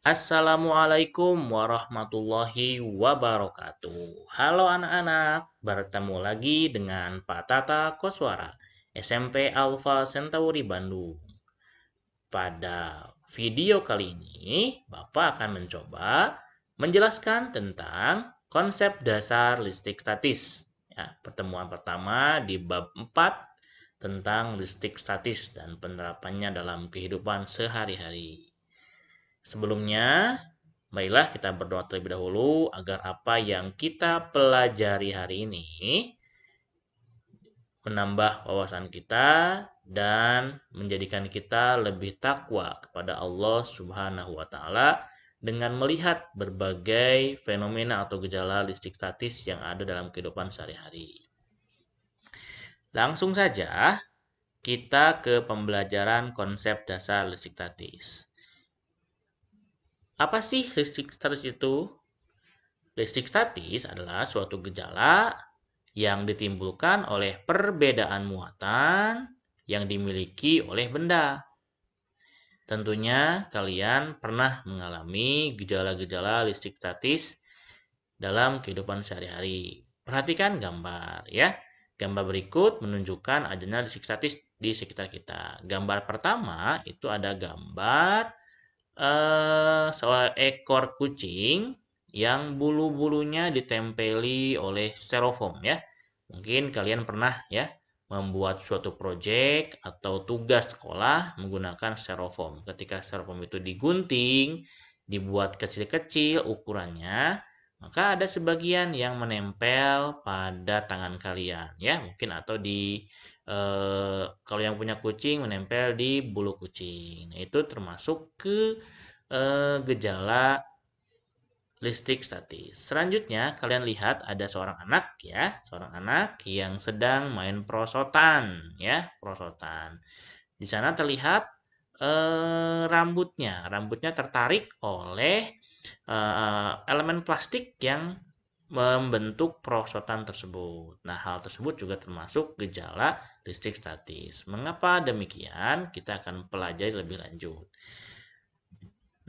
Assalamualaikum warahmatullahi wabarakatuh. Halo anak-anak, bertemu lagi dengan Pak Tata Koswara, SMP Alfa Centauri Bandung. Pada video kali ini, Bapak akan mencoba menjelaskan tentang konsep dasar listrik statis. Ya, pertemuan pertama di bab 4 tentang listrik statis dan penerapannya dalam kehidupan sehari-hari. Sebelumnya, marilah kita berdoa terlebih dahulu agar apa yang kita pelajari hari ini menambah wawasan kita dan menjadikan kita lebih takwa kepada Allah Subhanahu wa taala dengan melihat berbagai fenomena atau gejala listrik statis yang ada dalam kehidupan sehari-hari. Langsung saja kita ke pembelajaran konsep dasar listrik statis. Apa sih listrik statis itu? Listrik statis adalah suatu gejala yang ditimbulkan oleh perbedaan muatan yang dimiliki oleh benda. Tentunya kalian pernah mengalami gejala-gejala listrik statis dalam kehidupan sehari-hari. Perhatikan gambar ya. Gambar berikut menunjukkan adanya listrik statis di sekitar kita. Gambar pertama itu ada gambar seekor kucing yang bulu-bulunya ditempeli oleh styrofoam ya. Mungkin kalian pernah ya membuat suatu proyek atau tugas sekolah menggunakan styrofoam. Ketika styrofoam itu digunting, dibuat kecil-kecil ukurannya, maka ada sebagian yang menempel pada tangan kalian ya, mungkin atau di kalau yang punya kucing menempel di bulu kucing. Nah, itu termasuk ke gejala listrik statis. Selanjutnya, kalian lihat ada seorang anak ya, seorang anak yang sedang main perosotan ya, perosotan. Di sana terlihat rambutnya tertarik oleh elemen plastik yang membentuk perosotan tersebut. Nah, hal tersebut juga termasuk gejala listrik statis. Mengapa demikian? Kita akan pelajari lebih lanjut.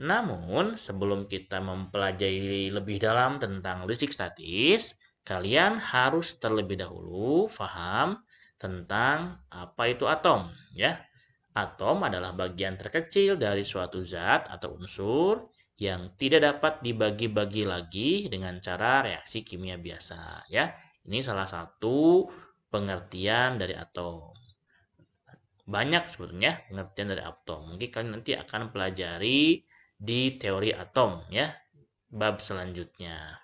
Namun, sebelum kita mempelajari lebih dalam tentang listrik statis, kalian harus terlebih dahulu paham tentang apa itu atom, ya. Atom adalah bagian terkecil dari suatu zat atau unsur yang tidak dapat dibagi-bagi lagi dengan cara reaksi kimia biasa, ya. Ini salah satu pengertian dari atom. Banyak sebetulnya pengertian dari atom. Mungkin kalian nanti akan pelajari di teori atom ya, bab selanjutnya.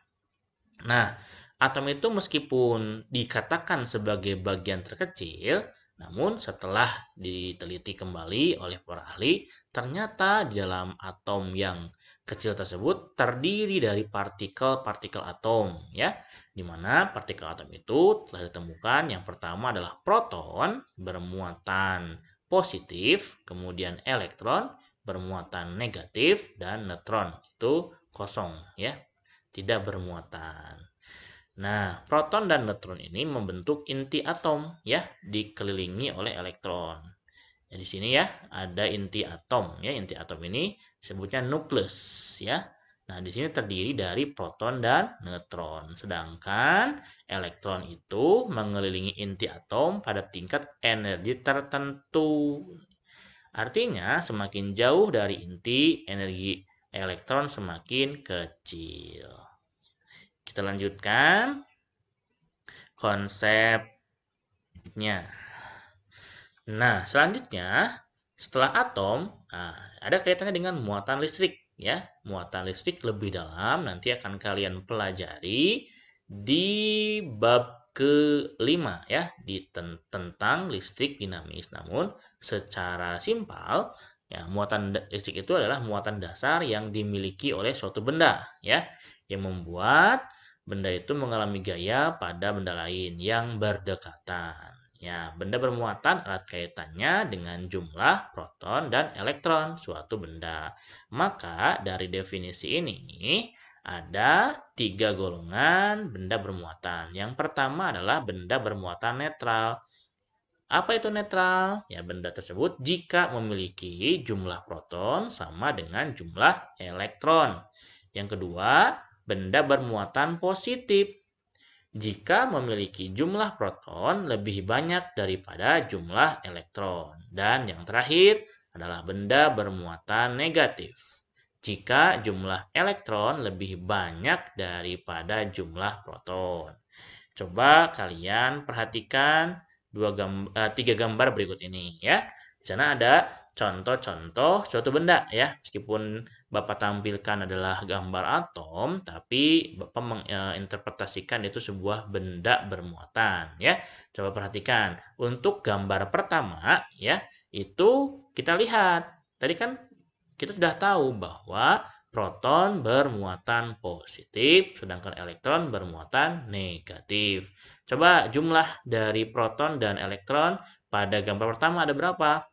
Nah, atom itu meskipun dikatakan sebagai bagian terkecil, namun setelah diteliti kembali oleh para ahli, ternyata di dalam atom yang kecil tersebut terdiri dari partikel-partikel atom ya, di mana partikel atom itu telah ditemukan yang pertama adalah proton bermuatan positif, kemudian elektron bermuatan negatif, dan neutron itu kosong ya, tidak bermuatan. Nah, proton dan neutron ini membentuk inti atom ya, dikelilingi oleh elektron. Ya, di sini ya ada inti atom ya, inti atom ini disebutnya nukleus ya. Nah, di sini terdiri dari proton dan neutron. Sedangkan elektron itu mengelilingi inti atom pada tingkat energi tertentu. Artinya, semakin jauh dari inti, energi elektron semakin kecil. Kita lanjutkan konsepnya. Nah, selanjutnya setelah atom, ada kaitannya dengan muatan listrik ya. Muatan listrik lebih dalam nanti akan kalian pelajari di bab ke-5 ya, tentang listrik dinamis. Namun secara simpel ya, muatan listrik itu adalah muatan dasar yang dimiliki oleh suatu benda ya, yang membuat benda itu mengalami gaya pada benda lain yang berdekatan. Ya, benda bermuatan erat kaitannya dengan jumlah proton dan elektron suatu benda. Maka dari definisi ini ada 3 golongan benda bermuatan. Yang pertama adalah benda bermuatan netral. Apa itu netral? Ya, benda tersebut jika memiliki jumlah proton sama dengan jumlah elektron. Yang kedua, benda bermuatan positif jika memiliki jumlah proton lebih banyak daripada jumlah elektron. Dan yang terakhir adalah benda bermuatan negatif jika jumlah elektron lebih banyak daripada jumlah proton. Coba kalian perhatikan tiga gambar berikut ini ya. Di sana ada contoh-contoh suatu benda ya. Meskipun Bapak tampilkan adalah gambar atom, tapi Bapak menginterpretasikan itu sebuah benda bermuatan ya. Coba perhatikan. Untuk gambar pertama ya, itu kita lihat. Tadi kan kita sudah tahu bahwa proton bermuatan positif, sedangkan elektron bermuatan negatif. Coba jumlah dari proton dan elektron pada gambar pertama ada berapa?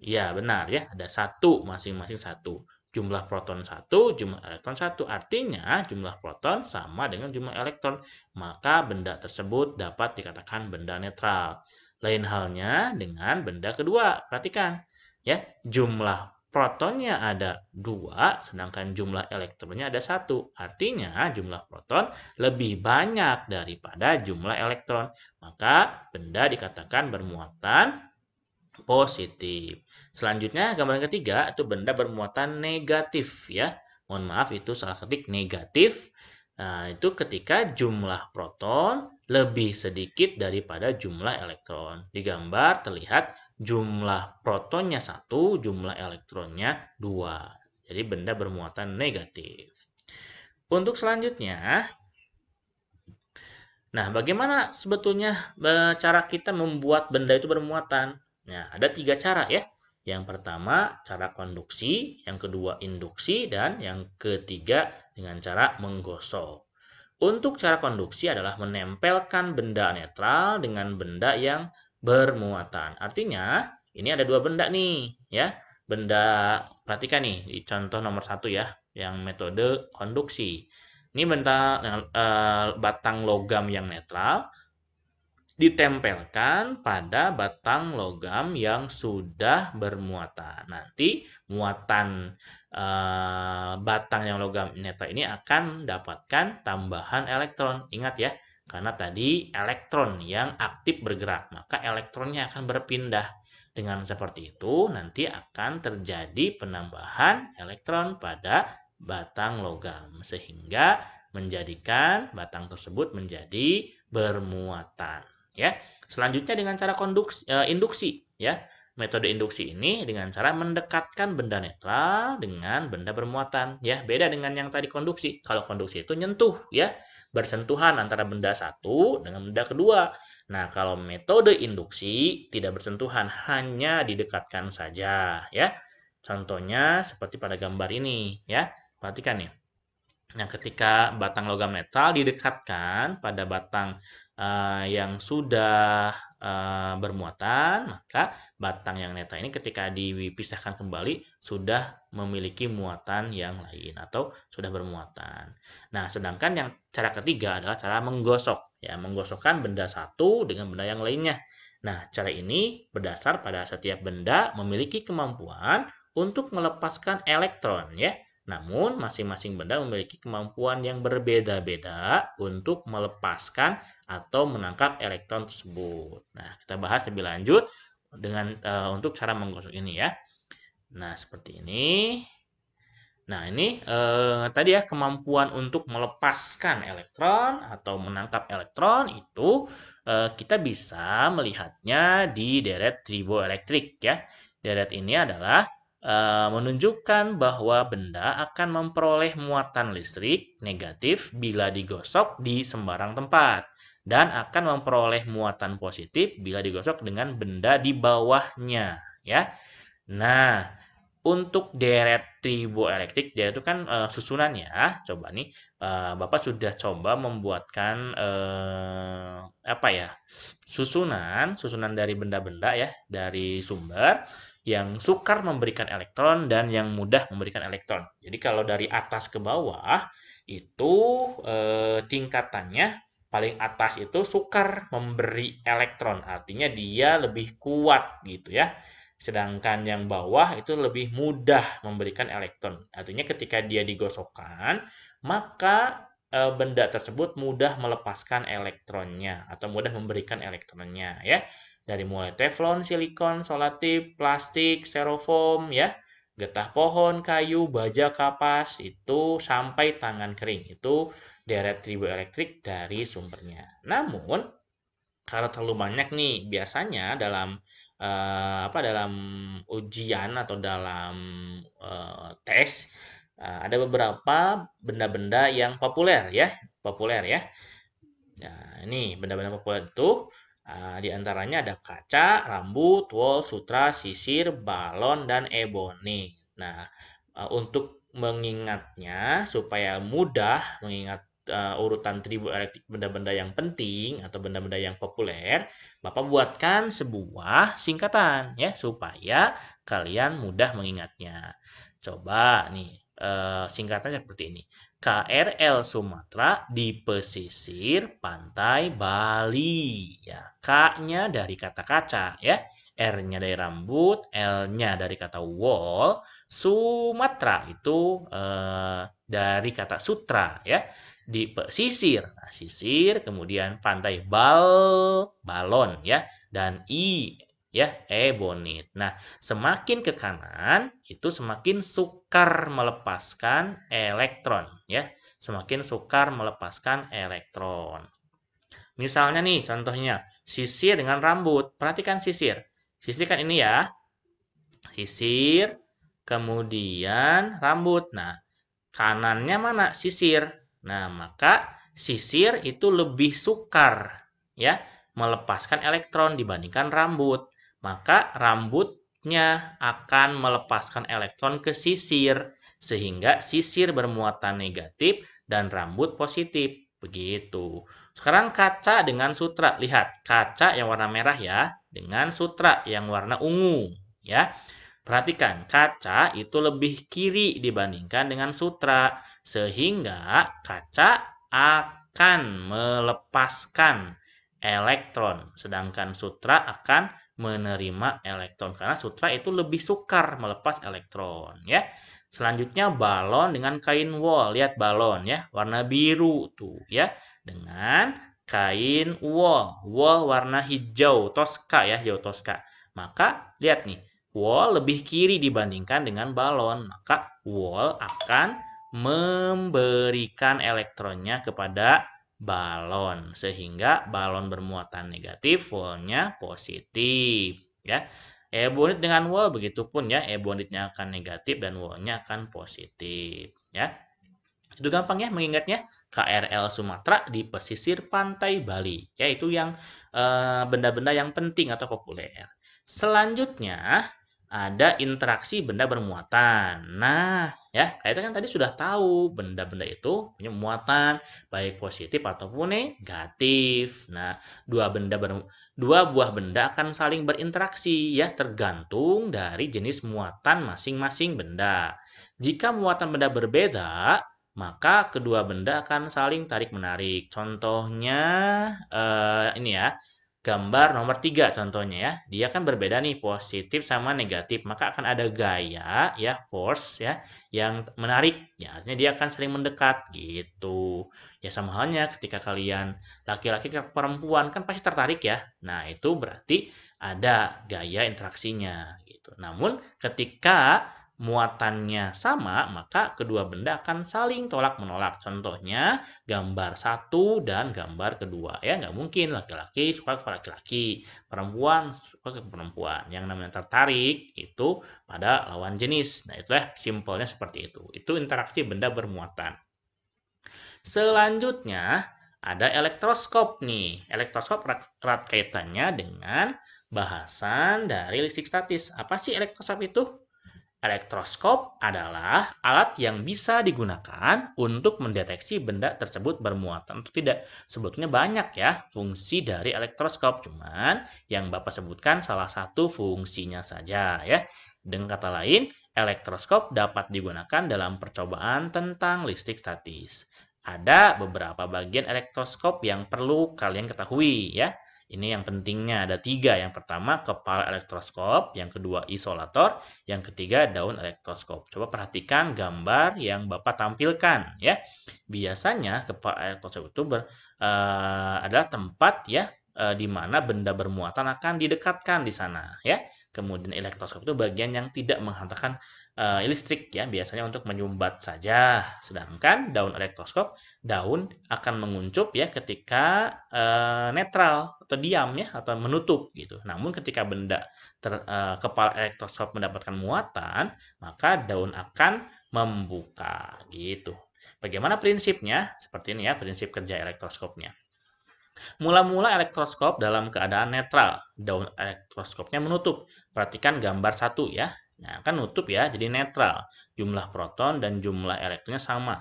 Ya, benar ya, ada satu, masing-masing satu. Jumlah proton satu, jumlah elektron satu. Artinya jumlah proton sama dengan jumlah elektron. Maka benda tersebut dapat dikatakan benda netral. Lain halnya dengan benda kedua. Perhatikan ya, jumlah protonnya ada 2, sedangkan jumlah elektronnya ada 1. Artinya jumlah proton lebih banyak daripada jumlah elektron. Maka benda dikatakan bermuatan positif. Selanjutnya gambaran ketiga itu benda bermuatan negatif ya. Mohon maaf itu salah ketik negatif. Nah, itu ketika jumlah proton lebih sedikit daripada jumlah elektron. Di gambar terlihat jumlah protonnya 1, jumlah elektronnya 2. Jadi benda bermuatan negatif. Untuk selanjutnya, nah bagaimana sebetulnya cara kita membuat benda itu bermuatan? Nah, ada 3 cara ya. Yang pertama, cara konduksi, yang kedua induksi, dan yang ketiga dengan cara menggosok. Untuk cara konduksi adalah menempelkan benda netral dengan benda yang bermuatan. Artinya, ini ada 2 benda nih, ya. Benda, perhatikan nih, di contoh nomor 1 ya, yang metode konduksi. Ini benda batang logam yang netral ditempelkan pada batang logam yang sudah bermuatan. Nanti muatan batang yang logam netral ini akan mendapatkan tambahan elektron. Ingat ya, karena tadi elektron yang aktif bergerak, maka elektronnya akan berpindah. Dengan seperti itu, nanti akan terjadi penambahan elektron pada batang logam, sehingga menjadikan batang tersebut menjadi bermuatan. Ya, selanjutnya dengan cara induksi ya. Metode induksi ini dengan cara mendekatkan benda netral dengan benda bermuatan ya. Beda dengan yang tadi konduksi. Kalau konduksi itu nyentuh ya, bersentuhan antara benda satu dengan benda kedua. Nah, kalau metode induksi tidak bersentuhan, hanya didekatkan saja ya. Contohnya seperti pada gambar ini ya. Perhatikan nih. Nah, ketika batang logam netral didekatkan pada batang yang sudah bermuatan, maka batang yang netral ini ketika dipisahkan kembali sudah memiliki muatan yang lain atau sudah bermuatan. Nah, sedangkan yang cara ketiga adalah cara menggosok, ya, menggosokkan benda satu dengan benda yang lainnya. Nah, cara ini berdasar pada setiap benda memiliki kemampuan untuk melepaskan elektron, ya. Namun, masing-masing benda memiliki kemampuan yang berbeda-beda untuk melepaskan atau menangkap elektron tersebut. Nah, kita bahas lebih lanjut dengan untuk cara menggosok ini ya. Nah, seperti ini. Nah, ini tadi ya kemampuan untuk melepaskan elektron atau menangkap elektron itu kita bisa melihatnya di deret triboelektrik ya. Deret ini adalah menunjukkan bahwa benda akan memperoleh muatan listrik negatif bila digosok di sembarang tempat dan akan memperoleh muatan positif bila digosok dengan benda di bawahnya ya. Nah, untuk deret triboelektrik dia itu kan susunan ya. Coba nih Bapak sudah coba membuatkan apa ya? Susunan dari benda-benda ya dari sumber yang sukar memberikan elektron dan yang mudah memberikan elektron. Jadi kalau dari atas ke bawah itu tingkatannya paling atas itu sukar memberi elektron, artinya dia lebih kuat gitu ya. Sedangkan yang bawah itu lebih mudah memberikan elektron. Artinya ketika dia digosokkan, maka benda tersebut mudah melepaskan elektronnya atau mudah memberikan elektronnya ya. Dari mulai teflon, silikon, solatif, plastik, styrofoam ya, getah pohon, kayu, baja kapas itu sampai tangan kering. Itu deret triboelektrik dari sumbernya. Namun kalau terlalu banyak nih, biasanya dalam dalam ujian atau dalam tes ada beberapa benda-benda yang populer ya. Nah, ini benda-benda populer itu di antaranya ada kaca, rambut, wol, sutra, sisir, balon, dan ebony. Nah, untuk mengingatnya supaya mudah mengingat urutan triboelektrik benda-benda yang penting atau benda-benda yang populer, Bapak buatkan sebuah singkatan ya supaya kalian mudah mengingatnya. Coba nih singkatannya seperti ini. KRL Sumatera di pesisir pantai Bali. Ya, K-nya dari kata kaca ya, R-nya dari rambut, L-nya dari kata wall, Sumatera itu dari kata sutra ya, di pesisir. Nah, sisir, kemudian pantai balon ya, dan I ya, ebonit. Nah, semakin ke kanan itu semakin sukar melepaskan elektron ya, semakin sukar melepaskan elektron. Misalnya nih contohnya sisir dengan rambut. Perhatikan sisir. Sisir kan ini ya. Sisir kemudian rambut. Nah, kanannya mana? Sisir. Nah, maka sisir itu lebih sukar ya melepaskan elektron dibandingkan rambut. Maka rambutnya akan melepaskan elektron ke sisir sehingga sisir bermuatan negatif dan rambut positif. Begitu. Sekarang kaca dengan sutra. Lihat, kaca yang warna merah ya dengan sutra yang warna ungu ya. Perhatikan, kaca itu lebih kiri dibandingkan dengan sutra, sehingga kaca akan melepaskan elektron, sedangkan sutra akan menerima elektron karena sutra itu lebih sukar melepas elektron ya. Selanjutnya balon dengan kain wol. Lihat balon ya, warna biru tuh ya, dengan kain wol. Wol warna hijau toska ya, hijau toska. Maka lihat nih, wol lebih kiri dibandingkan dengan balon, maka wol akan memberikan elektronnya kepada balon sehingga balon bermuatan negatif, wol-nya positif ya. Ebonit dengan wol begitupun ya, ebonitnya akan negatif dan wol-nya akan positif ya. Itu gampang ya mengingatnya. KRL Sumatera di pesisir pantai Bali, yaitu yang benda-benda yang penting atau populer. Selanjutnya ada interaksi benda bermuatan. Nah, ya, kita kan tadi sudah tahu benda-benda itu punya muatan baik positif ataupun negatif. Nah, dua buah benda akan saling berinteraksi ya tergantung dari jenis muatan masing-masing benda. Jika muatan benda berbeda, maka kedua benda akan saling tarik-menarik. Contohnya ini ya. Gambar nomor 3 contohnya ya. Dia kan berbeda nih positif sama negatif. Maka akan ada gaya ya, force ya yang menarik. Ya, artinya dia akan saling mendekat gitu. Ya sama halnya ketika kalian laki-laki ke perempuan kan pasti tertarik ya. Nah, itu berarti ada gaya interaksinya gitu. Namun ketika muatannya sama, maka kedua benda akan saling tolak-menolak. Contohnya, gambar 1 dan gambar kedua. Ya, nggak mungkin laki-laki suka ke laki-laki, perempuan suka ke perempuan. Yang namanya tertarik itu pada lawan jenis. Nah, itulah simpelnya seperti itu. Itu interaksi benda bermuatan. Selanjutnya, ada elektroskop nih. Elektroskop erat kaitannya dengan bahasan dari listrik statis. Apa sih elektroskop itu? Elektroskop adalah alat yang bisa digunakan untuk mendeteksi benda tersebut bermuatan atau tidak. Sebetulnya banyak ya fungsi dari elektroskop, cuman yang Bapak sebutkan salah satu fungsinya saja ya. Dengan kata lain, elektroskop dapat digunakan dalam percobaan tentang listrik statis. Ada beberapa bagian elektroskop yang perlu kalian ketahui ya. Ini yang pentingnya ada 3. Yang pertama kepala elektroskop, yang kedua isolator, yang ketiga daun elektroskop. Coba perhatikan gambar yang Bapak tampilkan ya. Biasanya kepala elektroskop itu adalah tempat ya di mana benda bermuatan akan didekatkan di sana ya. Kemudian elektroskop itu bagian yang tidak menghantarkan listrik ya, biasanya untuk menyumbat saja. Sedangkan daun elektroskop, daun akan menguncup ya ketika netral atau diam ya atau menutup gitu. Namun ketika kepala elektroskop mendapatkan muatan, maka daun akan membuka gitu. Bagaimana prinsipnya? Seperti ini ya prinsip kerja elektroskopnya. Mula-mula elektroskop dalam keadaan netral, daun elektroskopnya menutup. Perhatikan gambar 1 ya. Nah, kan nutup ya, jadi netral. Jumlah proton dan jumlah elektronnya sama.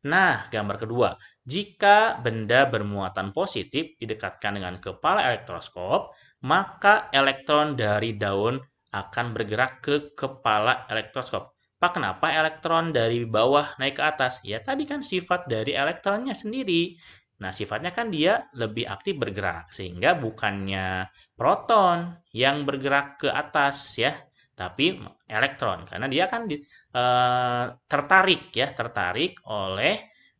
Nah, gambar kedua, jika benda bermuatan positif didekatkan dengan kepala elektroskop, maka elektron dari daun akan bergerak ke kepala elektroskop. Pak, kenapa elektron dari bawah naik ke atas? Ya, tadi kan sifat dari elektronnya sendiri. Nah, sifatnya kan dia lebih aktif bergerak, sehingga bukannya proton yang bergerak ke atas ya, tapi elektron karena dia kan tertarik oleh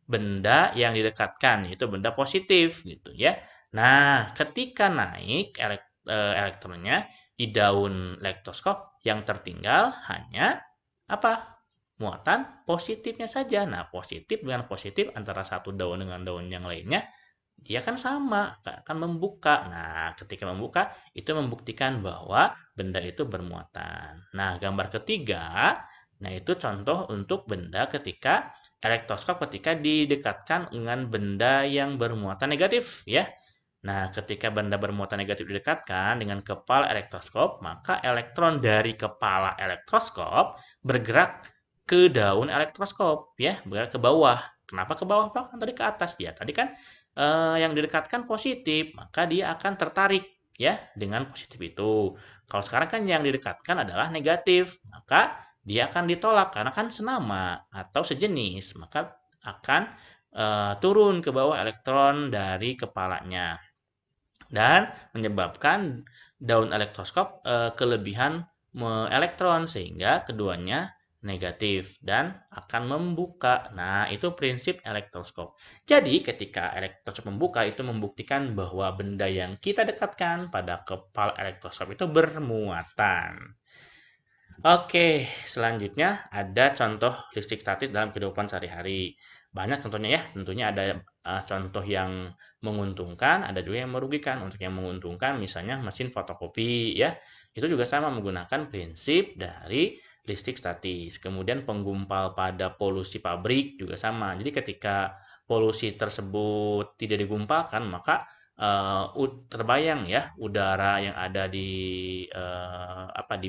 benda yang didekatkan, yaitu benda positif gitu ya. Nah, ketika naik elektronnya di daun elektroskop, yang tertinggal hanya apa? Muatan positifnya saja. Nah, positif dengan positif antara satu daun dengan daun yang lainnya, dia kan sama, akan membuka. Nah, ketika membuka, itu membuktikan bahwa benda itu bermuatan. Nah, gambar ketiga, nah itu contoh untuk benda ketika elektroskop ketika didekatkan dengan benda yang bermuatan negatif, ya. Nah, ketika benda bermuatan negatif didekatkan dengan kepala elektroskop, maka elektron dari kepala elektroskop bergerak ke daun elektroskop, ya, bergerak ke bawah. Kenapa ke bawah, Pak? Kan tadi ke atas. Ya, tadi kan yang didekatkan positif, maka dia akan tertarik, ya, dengan positif itu. Kalau sekarang kan yang didekatkan adalah negatif, maka dia akan ditolak karena kan senama atau sejenis, maka akan turun ke bawah elektron dari kepalanya dan menyebabkan daun elektroskop kelebihan elektron sehingga keduanya negatif dan akan membuka. Nah, itu prinsip elektroskop. Jadi, ketika elektroskop membuka itu membuktikan bahwa benda yang kita dekatkan pada kepala elektroskop itu bermuatan. Oke, selanjutnya ada contoh listrik statis dalam kehidupan sehari-hari. Banyak contohnya ya, tentunya ada contoh yang menguntungkan, ada juga yang merugikan. Untuk yang menguntungkan misalnya mesin fotokopi ya, itu juga sama menggunakan prinsip dari listrik statis. Kemudian penggumpal pada polusi pabrik juga sama. Jadi ketika polusi tersebut tidak digumpalkan, maka terbayang ya udara yang ada di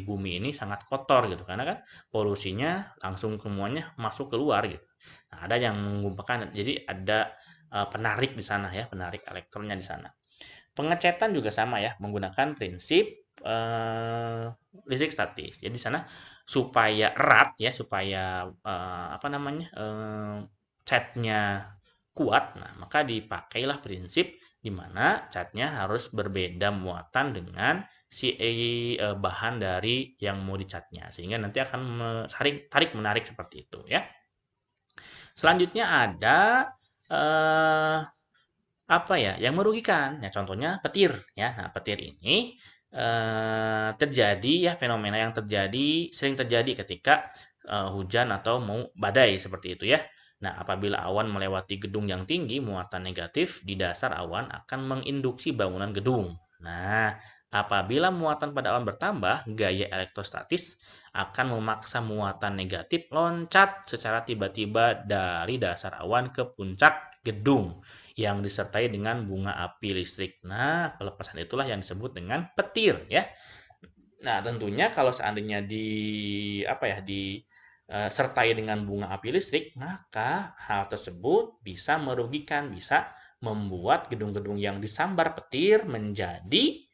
bumi ini sangat kotor gitu karena kan polusinya langsung semuanya masuk keluar gitu. Nah, ada yang menggumpalkan jadi ada penarik di sana ya, penarik elektronnya di sana. Pengecetan juga sama ya, menggunakan prinsip listrik statis. Jadi di sana supaya erat ya, supaya catnya kuat, nah maka dipakailah prinsip di mana catnya harus berbeda muatan dengan si bahan dari yang mau dicatnya sehingga nanti akan tarik menarik seperti itu ya. Selanjutnya ada yang merugikan. Ya contohnya petir ya. Nah, petir ini terjadi ya fenomena yang sering terjadi ketika hujan atau mau badai seperti itu ya. Nah, apabila awan melewati gedung yang tinggi, muatan negatif di dasar awan akan menginduksi bangunan gedung. Nah, apabila muatan pada awan bertambah, gaya elektrostatis akan memaksa muatan negatif loncat secara tiba-tiba dari dasar awan ke puncak gedung yang disertai dengan bunga api listrik. Nah, pelepasan itulah yang disebut dengan petir ya. Nah, tentunya kalau seandainya disertai dengan bunga api listrik, maka hal tersebut bisa merugikan, bisa membuat gedung-gedung yang disambar petir menjadi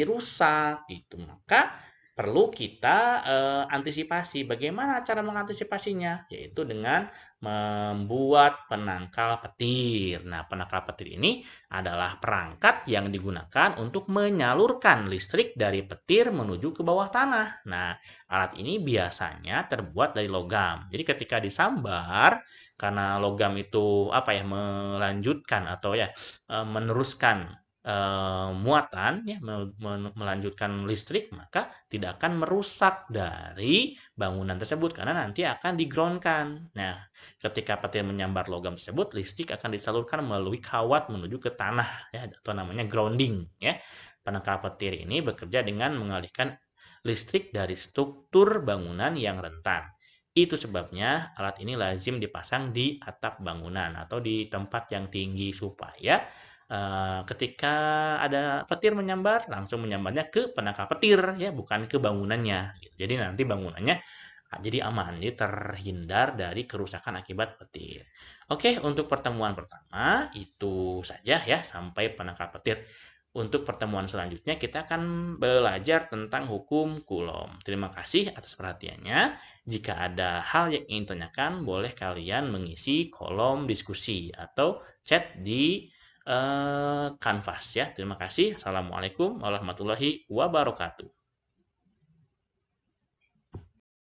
rusak gitu. Maka perlu kita antisipasi. Bagaimana cara mengantisipasinya? Yaitu dengan membuat penangkal petir. Nah, penangkal petir ini adalah perangkat yang digunakan untuk menyalurkan listrik dari petir menuju ke bawah tanah. Nah, alat ini biasanya terbuat dari logam. Jadi ketika disambar, karena logam itu melanjutkan atau meneruskan muatan ya melanjutkan listrik, maka tidak akan merusak dari bangunan tersebut karena nanti akan di-ground-kan. Nah, ketika petir menyambar logam tersebut, listrik akan disalurkan melalui kawat menuju ke tanah ya atau namanya grounding ya. Penangkal petir ini bekerja dengan mengalihkan listrik dari struktur bangunan yang rentan. Itu sebabnya alat ini lazim dipasang di atap bangunan atau di tempat yang tinggi supaya ketika ada petir menyambar, langsung menyambarnya ke penangkal petir ya, bukan ke bangunannya. Gitu. Jadi nanti bangunannya jadi aman, jadi terhindar dari kerusakan akibat petir. Oke, untuk pertemuan pertama itu saja ya, sampai penangkal petir. Untuk pertemuan selanjutnya kita akan belajar tentang hukum Coulomb. Terima kasih atas perhatiannya. Jika ada hal yang ingin tanyakan, boleh kalian mengisi kolom diskusi atau chat di Canvas ya. Terima kasih. Assalamualaikum warahmatullahi wabarakatuh.